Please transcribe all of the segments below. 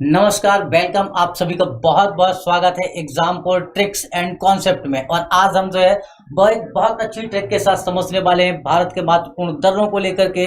नमस्कार, वेलकम। आप सभी का बहुत बहुत स्वागत है एग्जाम्पल ट्रिक्स एंड कॉन्सेप्ट में। और आज हम जो है वह एक बहुत अच्छी ट्रिक के साथ समझने वाले हैं भारत के महत्वपूर्ण दर्रों को लेकर के।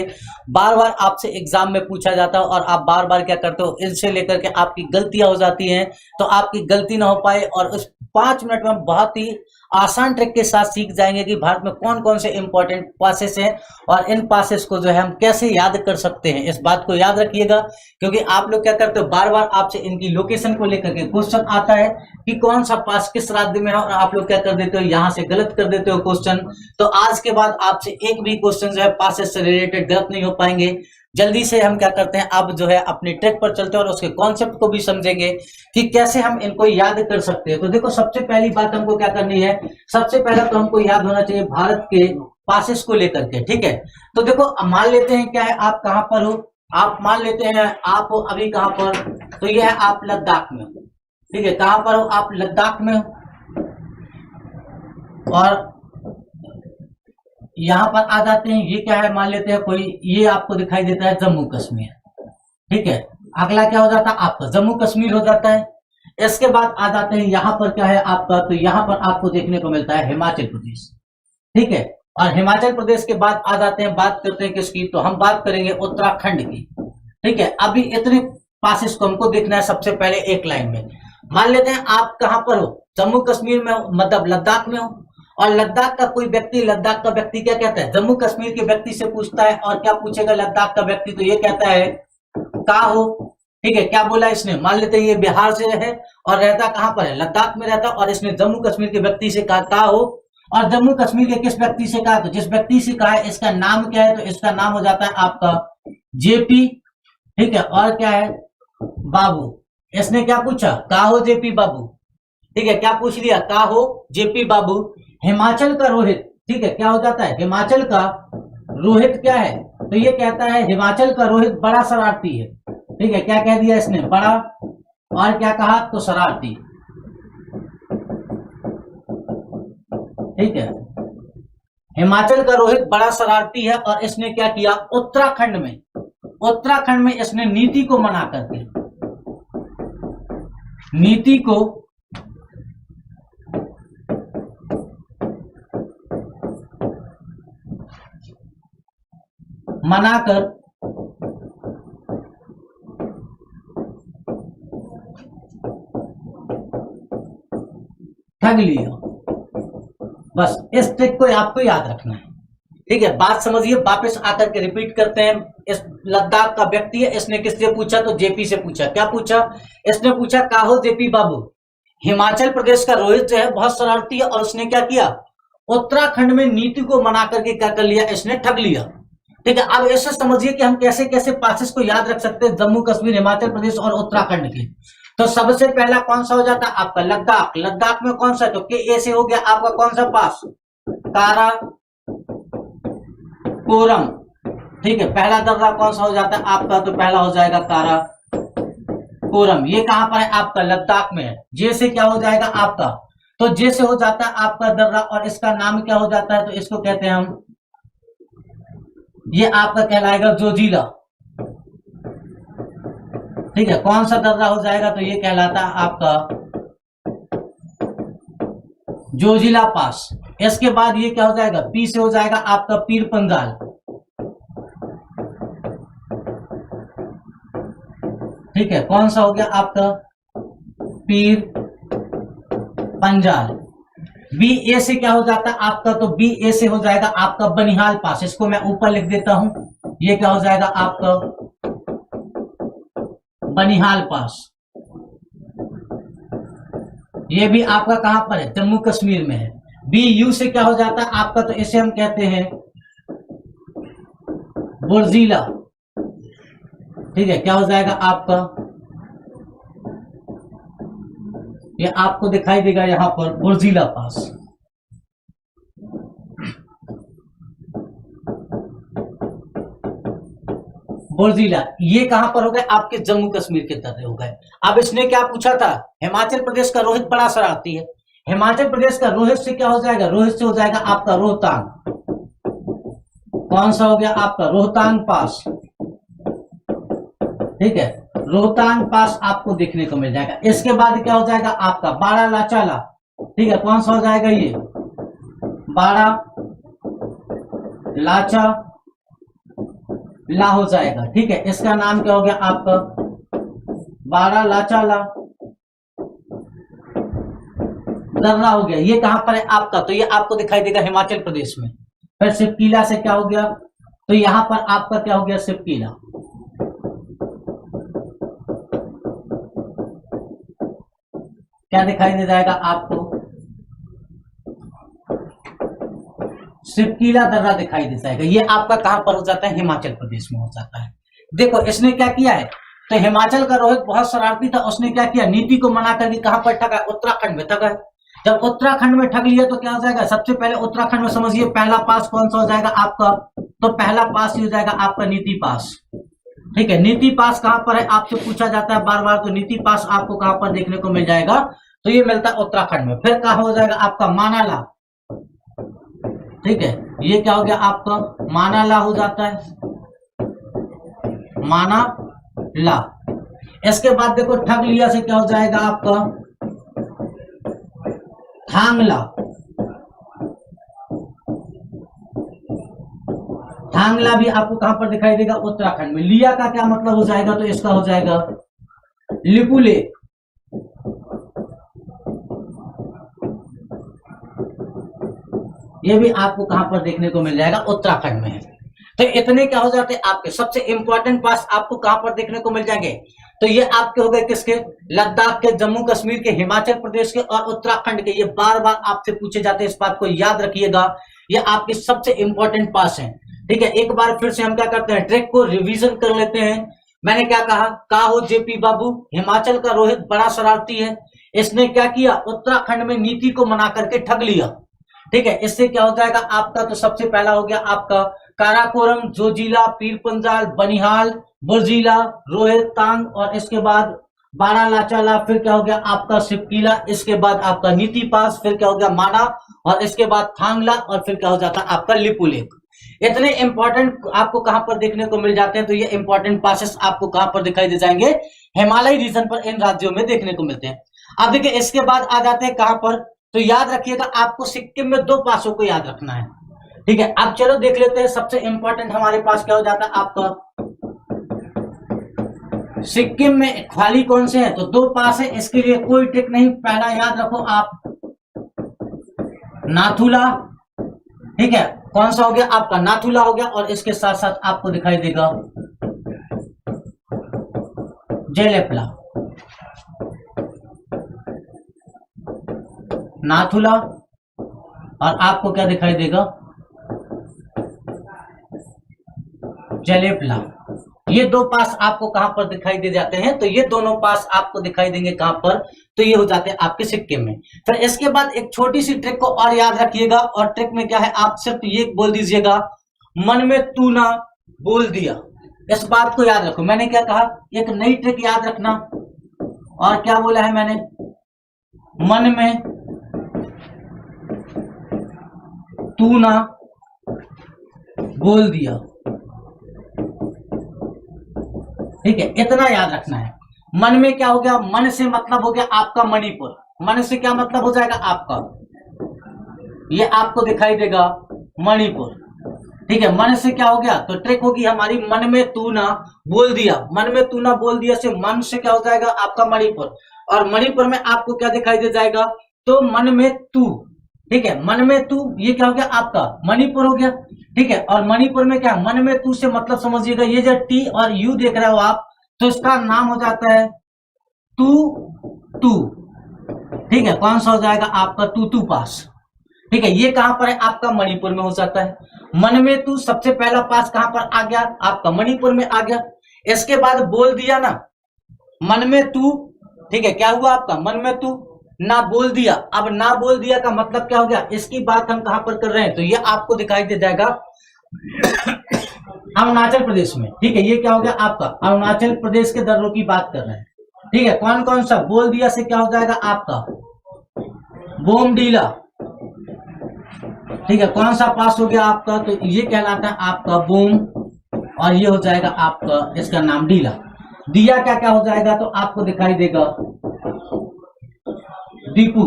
बार बार आपसे एग्जाम में पूछा जाता है और आप बार बार क्या करते हो, इनसे लेकर के आपकी गलतियां हो जाती हैं। तो आपकी गलती ना हो पाए और उस 5 मिनट में हम बहुत ही आसान ट्रिक के साथ सीख जाएंगे कि भारत में कौन कौन से इंपॉर्टेंट पासेस हैं और इन पासेस को जो है हम कैसे याद कर सकते हैं। इस बात को याद रखिएगा, क्योंकि आप लोग क्या करते हो, बार बार आपसे इनकी लोकेशन को लेकर के क्वेश्चन आता है कि कौन सा पास किस राज्य में है, और आप लोग क्या कर देते हो, यहाँ से गलत कर देते हो क्वेश्चन। तो आज के बाद आपसे एक भी क्वेश्चन जो है पासेस से रिलेटेड गलत नहीं हो पाएंगे। जल्दी से हम क्या करते हैं, अब जो है अपनी ट्रिक पर चलते हैं और उसके कॉन्सेप्ट को भी समझेंगे कि कैसे हम इनको याद कर सकते हैं। तो देखो, सबसे पहली बात हमको क्या करनी है, सबसे पहला तो हमको याद होना चाहिए भारत के पासेस को लेकर के। ठीक है, तो देखो मान लेते हैं क्या है, आप कहां पर हो, आप मान लेते हैं आप हो अभी कहां पर, तो यह है आप लद्दाख में हो। ठीक है, कहां पर हो, आप लद्दाख में हो। और यहां पर आ जाते हैं, ये क्या है, मान लेते हैं कोई, ये आपको दिखाई देता है जम्मू कश्मीर। ठीक है, अगला क्या हो जाता है आपका, जम्मू कश्मीर हो जाता है। इसके बाद आ जाते हैं यहाँ पर क्या है आपका, तो यहाँ पर आपको देखने को मिलता है हिमाचल प्रदेश। ठीक है, और हिमाचल प्रदेश के बाद आ जाते हैं, बात करते हैं किसकी, तो हम बात करेंगे उत्तराखंड की। ठीक है, अभी इतने पासेस को हमको देखना है सबसे पहले एक लाइन में। मान लेते हैं आप कहां पर हो, जम्मू कश्मीर में हो, मतलब लद्दाख में हो। और लद्दाख का कोई व्यक्ति, लद्दाख का व्यक्ति क्या कहता है, जम्मू कश्मीर के व्यक्ति से पूछता है, और क्या पूछेगा लद्दाख का व्यक्ति, तो ये कहता है का हो। ठीक है, क्या बोला इसने, मान लेते हैं ये बिहार से है और रहता कहां पर है, लद्दाख में रहता, और इसने जम्मू कश्मीर के व्यक्ति से कहा का हो। और जम्मू कश्मीर के किस व्यक्ति से कहा, तो जिस व्यक्ति से कहा है इसका नाम क्या है, तो इसका नाम हो जाता है आपका जेपी। ठीक है, और क्या है, बाबू। इसने क्या पूछा, का हो जेपी बाबू। ठीक है, क्या पूछ लिया, का हो जेपी बाबू। हिमाचल का रोहित, ठीक है, क्या हो जाता है, हिमाचल का रोहित क्या है, तो ये कहता है हिमाचल का रोहित बड़ा शरारती है। ठीक है, क्या कह दिया इसने, बड़ा, और क्या कहा, तो शरारती। ठीक है, हिमाचल का रोहित बड़ा शरारती है, और इसने क्या किया, उत्तराखंड में इसने नीति को मना करके, नीति को मनाकर ठग लिया। बस इस ट्रिक को आपको याद रखना है। ठीक है, बात समझिए, वापस आकर के रिपीट करते हैं। इस लद्दाख का व्यक्ति है, इसने किससे पूछा, तो जेपी से पूछा। क्या पूछा, इसने पूछा का हो जेपी बाबू, हिमाचल प्रदेश का रोहित जो है बहुत शरारती है, और उसने क्या किया, उत्तराखंड में नीति को मना करके क्या कर लिया, इसने ठग लिया। ठीक है, अब ऐसे समझिए कि हम कैसे कैसे पासेस को याद रख सकते हैं, जम्मू कश्मीर, हिमाचल प्रदेश और उत्तराखंड के। तो सबसे पहला कौन सा हो जाता है आपका, लद्दाख। लद्दाख में कौन सा, तो के ए से हो गया आपका कौन सा पास, कारा कोरम। ठीक है, पहला दर्रा कौन सा हो जाता है आपका, तो पहला हो जाएगा कारा कोरम। ये कहां पर है आपका, लद्दाख में है। जे से क्या हो जाएगा आपका, तो जे से हो जाता है आपका दर्रा, और इसका नाम क्या हो जाता है, तो इसको कहते हैं हम, ये आपका कहलाएगा जोजिला। ठीक है, कौन सा दर्रा हो जाएगा, तो ये कहलाता है आपका जोजिला पास। इसके बाद ये क्या हो जाएगा, पी से हो जाएगा आपका पीर पंजाल। ठीक है, कौन सा हो गया आपका, पीर पंजाल। बी ए से क्या हो जाता है आपका, तो बी ए से हो जाएगा आपका बनिहाल पास। इसको मैं ऊपर लिख देता हूं, ये क्या हो जाएगा आपका बनिहाल पास। ये भी आपका कहां पर है, जम्मू कश्मीर में है। बी यू से क्या हो जाता है आपका, तो इसे हम कहते हैं बुर्जीला। ठीक है, क्या हो जाएगा आपका, ये आपको दिखाई देगा यहां पर बुर्जीला पास। बुर्जीला, ये कहां पर हो गए आपके जम्मू कश्मीर के दर्रे हो गए। अब इसने क्या पूछा था, हिमाचल प्रदेश का रोहित बड़ा शरारती है। हिमाचल प्रदेश का रोहित से क्या हो जाएगा, रोहित से हो जाएगा आपका रोहतांग। कौन सा हो गया आपका, रोहतांग पास। ठीक है, रोहतांग पास आपको देखने को मिल जाएगा। इसके बाद क्या हो जाएगा आपका बाड़ा लाचाला, ठीक है, कौन सा हो जाएगा ये बाड़ा लाचा ला हो जाएगा, ठीक है। इसका नाम क्या हो गया आपका बाड़ा लाचा ला दर्रा हो गया। ये कहां पर है आपका, तो ये आपको दिखाई देगा हिमाचल प्रदेश में। फिर शिवकीला से क्या हो गया, तो यहां पर आपका क्या हो गया शिवकीला, क्या दिखाई दे जाएगा आपको शिवकीला दर्रा दिखाई दे जाएगा। ये आपका कहां पर हो जाता है हिमाचल प्रदेश में हो जाता है। देखो इसने क्या किया है, तो हिमाचल का रोहित बहुत शरारती था, उसने क्या किया नीति को मना करके कहां पर ठगा, उत्तराखंड में ठगा। जब उत्तराखंड में ठग लिया तो क्या हो जाएगा, सबसे पहले उत्तराखंड में समझिए पहला पास कौन सा हो जाएगा आपका, तो पहला पास ही हो जाएगा आपका नीति पास, ठीक है। नीति पास कहां पर है आपसे पूछा जाता है बार बार, तो नीति पास आपको कहां पर देखने को मिल जाएगा, तो ये मिलता है उत्तराखंड में। फिर कहां हो जाएगा आपका मानाला, ठीक है, ये क्या हो गया आपका मानाला हो जाता है, मानाला। इसके बाद देखो ठग लिया से क्या हो जाएगा आपका थांगला, थांगला भी आपको कहां पर दिखाई देगा उत्तराखंड में। लिया का क्या मतलब हो जाएगा, तो इसका हो जाएगा लिपुले, ये भी आपको कहां पर देखने को मिल जाएगा उत्तराखंड में है। तो इतने क्या हो जाते हैं आपके सबसे इंपॉर्टेंट पास आपको कहां पर देखने को मिल जाएंगे, तो ये आपके हो गए किसके, लद्दाख के, जम्मू कश्मीर के, हिमाचल प्रदेश के और उत्तराखंड के। ये बार बार आपसे पूछे जाते हैं, इस बात को याद रखिएगा, ये आपके सबसे इंपॉर्टेंट पास हैं, ठीक है। एक बार फिर से हम क्या करते हैं ट्रैक को रिवीजन कर लेते हैं। मैंने क्या कहा हो जेपी बाबू, हिमाचल का रोहित बड़ा शरारती है, इसने क्या किया उत्तराखंड में नीति को मना करके ठग लिया, ठीक है। इससे क्या हो जाएगा आपका, तो सबसे पहला हो गया आपका काराकोरम, जोजिला, पीर पंजाल, बनिहाल, बुर्जीला, रोहतांग और इसके बाद बाड़ा लाचाला, फिर क्या हो गया आपका शिवकीला, इसके बाद आपका नीति पास, फिर क्या हो गया माना और इसके बाद थांगला और फिर क्या हो जाता है आपका लिपुलेख। इतने इंपॉर्टेंट आपको कहां पर देखने को मिल जाते हैं, तो ये इंपॉर्टेंट पासेस आपको कहां पर दिखाई दे जाएंगे हिमालयी रीजन पर, इन राज्यों में देखने को मिलते हैं। अब देखिए इसके बाद आ जाते हैं कहां पर, तो याद रखिएगा आपको सिक्किम में 2 पासों को याद रखना है, ठीक है। अब चलो देख लेते हैं सबसे इंपॉर्टेंट हमारे पास क्या हो जाता है आपका सिक्किम में खाली कौन से हैं, तो 2 पास है, इसके लिए कोई ट्रिक नहीं। पहला याद रखो आप नाथुला, ठीक है, कौन सा हो गया आपका नाथुला हो गया, और इसके साथ साथ आपको दिखाई देगा जेलेपला, नाथुला और आपको क्या दिखाई देगा जलेपला। ये 2 पास आपको कहां पर दिखाई दे जाते हैं, तो ये दोनों पास आपको दिखाई देंगे कहां पर, तो ये हो जाते हैं आपके सिक्किम में। फिर इसके बाद एक छोटी सी ट्रिक को और याद रखिएगा, और ट्रिक में क्या है आप सिर्फ ये बोल दीजिएगा मन में तू ना बोल दिया, इस बात को याद रखो। मैंने क्या कहा, एक नई ट्रिक याद रखना, और क्या बोला है मैंने, मन में तू ना बोल दिया, ठीक है, इतना याद रखना है। मन में क्या हो गया, मन से मतलब हो गया आपका मणिपुर, मन से क्या मतलब हो जाएगा आपका, ये आपको दिखाई देगा मणिपुर, ठीक है। मन से क्या हो गया, तो ट्रिक होगी हमारी मन में तू ना बोल दिया, मन में तू ना बोल दिया से मन से क्या हो जाएगा आपका मणिपुर, और मणिपुर में आपको क्या दिखाई दे जाएगा, तो मन में तू, ठीक है, मन में तू, ये क्या हो गया आपका मणिपुर हो गया, ठीक है। और मणिपुर में क्या, मन में तू से मतलब समझिएगा ये जो टी और यू देख रहे हो आप, तो इसका नाम हो जाता है तू तू, ठीक है, कौन सा हो जाएगा आपका तू तू पास, ठीक है। ये कहां पर है आपका मणिपुर में हो जाता है। मन में तू सबसे पहला पास कहां पर आ गया आपका मणिपुर में आ गया। इसके बाद बोल दिया ना, मन में तू, ठीक है, क्या हुआ आपका मन में तू ना बोल दिया। अब ना बोल दिया का मतलब क्या हो गया, इसकी बात हम कहां पर कर रहे हैं, तो ये आपको दिखाई दे जाएगा अरुणाचल प्रदेश में, ठीक है। ये क्या हो गया आपका अरुणाचल प्रदेश के दर्रों की बात कर रहे हैं, ठीक है। कौन कौन सा बोल दिया से क्या हो जाएगा आपका बोमडीला, ठीक है, कौन सा पास हो गया आपका, तो ये कहलाता है आपका बोम, और ये हो जाएगा आपका इसका नाम डीला। दिया क्या क्या हो जाएगा, तो आपको दिखाई देगा दीपू,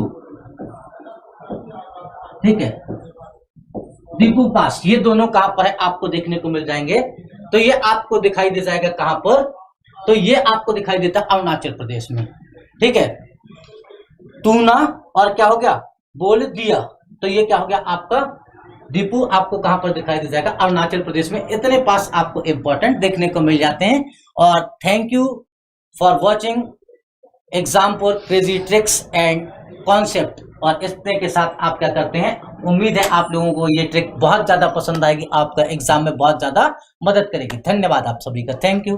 ठीक है, दीपू पास, ये दोनों कहां पर है आपको देखने को मिल जाएंगे। तो ये आपको दिखाई दे जाएगा कहां पर, तो ये आपको दिखाई देता है अरुणाचल प्रदेश में, ठीक है। तूना और क्या हो गया, बोल दिया, तो ये क्या हो गया आपका दीपू, आपको कहां पर दिखाई दे जाएगा, अरुणाचल प्रदेश में। इतने पास आपको इंपॉर्टेंट देखने को मिल जाते हैं। और thank you for watching exam for crazy tricks and concept. और इस ट्रिक के साथ आप क्या करते हैं, उम्मीद है आप लोगों को ये ट्रिक बहुत ज्यादा पसंद आएगी, आपका एग्जाम में बहुत ज्यादा मदद करेगी। धन्यवाद आप सभी का, थैंक यू।